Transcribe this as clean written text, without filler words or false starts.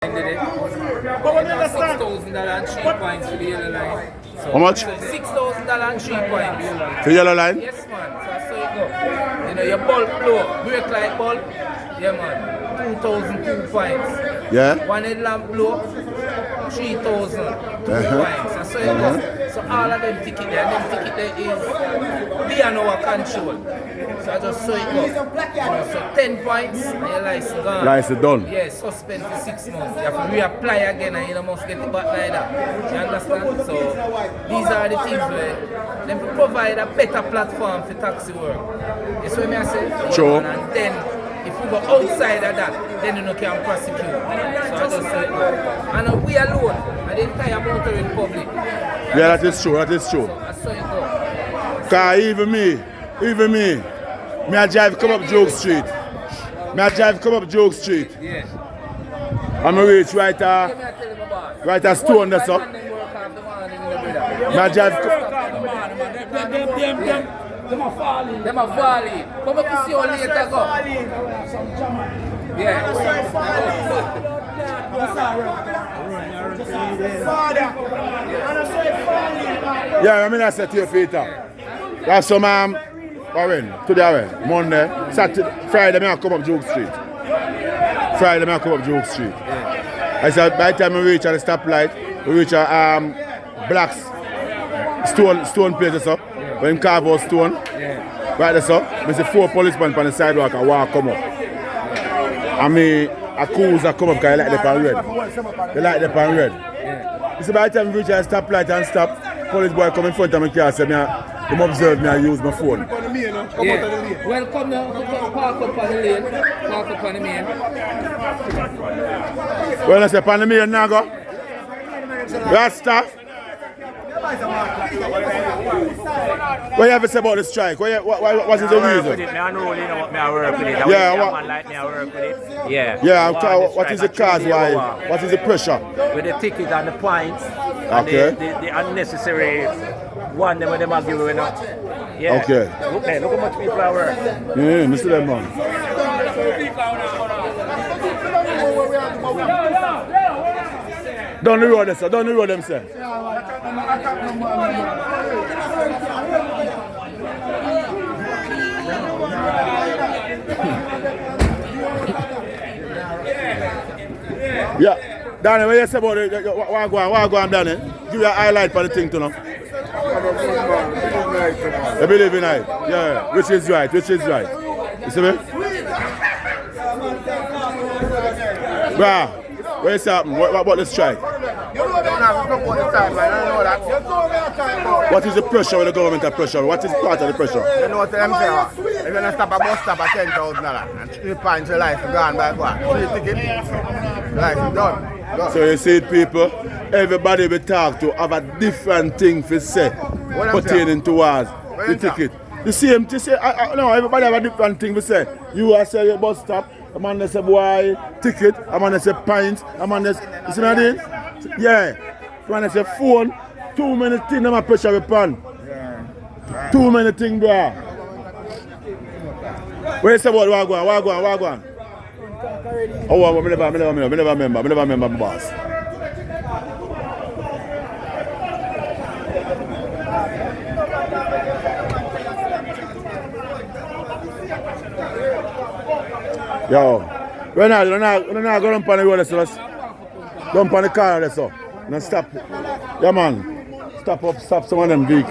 Ended it. $6,000 and 3 points for the yellow line. So How much? $6,000 and 3 points. For yellow line? Yes, man. So I saw it go. You know, your bulk blow, break like bulk. Yeah, man. 2,002 points. Yeah. One headlamp blow, 3,000. 2 points. I saw it go. So all of them ticket there is beyond our control. So I just saw it go. You know, so 10 points and your license gone. License done. Yes, suspend for 6 months. You have to reapply again and you must get it back like that. You understand? So these are the things where they provide a better platform for taxi work. That's what I say. Sure. And then if we go outside of that, then you can prosecute. So I just say, and we alone, and the entire motoring public. Yeah, that is true, that is true. So I saw it go. Cause even me, I drive come up Joke Street. Yeah. I'm a reach right a stone there, so. I drive. Them are falling. Come up to see how later go. Yeah. Yeah, I mean I said to you, Peter. That's some today, Monday, Saturday, Friday, I come up Joke Street. I said by the time we reach at the stoplight, we reach a black stone place or so. When carve out stone, right there, so, I see 4 policemen on the sidewalk and walk come up. And me, a cruiser come up because they like the pan red. You see, by the time we reach at the stoplight and stop, police boy come in front of my car and say, them observe me and use my phone. Yeah. Well, come now, park up on the lane. Park up on the main. Well, I say, on the main now go. Rasta. What you have to say about the strike? What is the reason? I know you know what I work with it. Yeah, what like me I work with it. Yeah. Yeah, what is the cause? Why? What is the pressure? With the ticket and the points. Okay. And the unnecessary one them when they might give away now. Yeah. Okay. Look how much people are work. Yeah, Mr. Lemon. Down the road, sir. Down the road, them, sir. Yeah. Danny, what you say about it? What go on, Danny? Give you a highlight for the thing, you know. You believe in it? Yeah. Which is right? You see me? Bruh, what is happening? What about the strike? What is the pressure with the government of pressure? What is part of the pressure? You know what I'm saying? If you're going to stop a bus stop at $10,000 and 3 points your life gone by what? 3 tickets, life is done. So you see people, everybody we talk to have a different thing to say pertaining towards the ticket. The same to say, no, everybody have a different thing to say. You are saying your bus stop, a man that say boy, ticket, a man that say pints, a man that say, you see what I mean? Yeah. A man that say phone, too many things that pressure upon. Yeah. Too many things, bro. What you say about what go on? Oh, I never remember boss. Yo, we're not going on the road, so jump on the car, so. Now stop. Yeah, man. Stop some of them vehicles.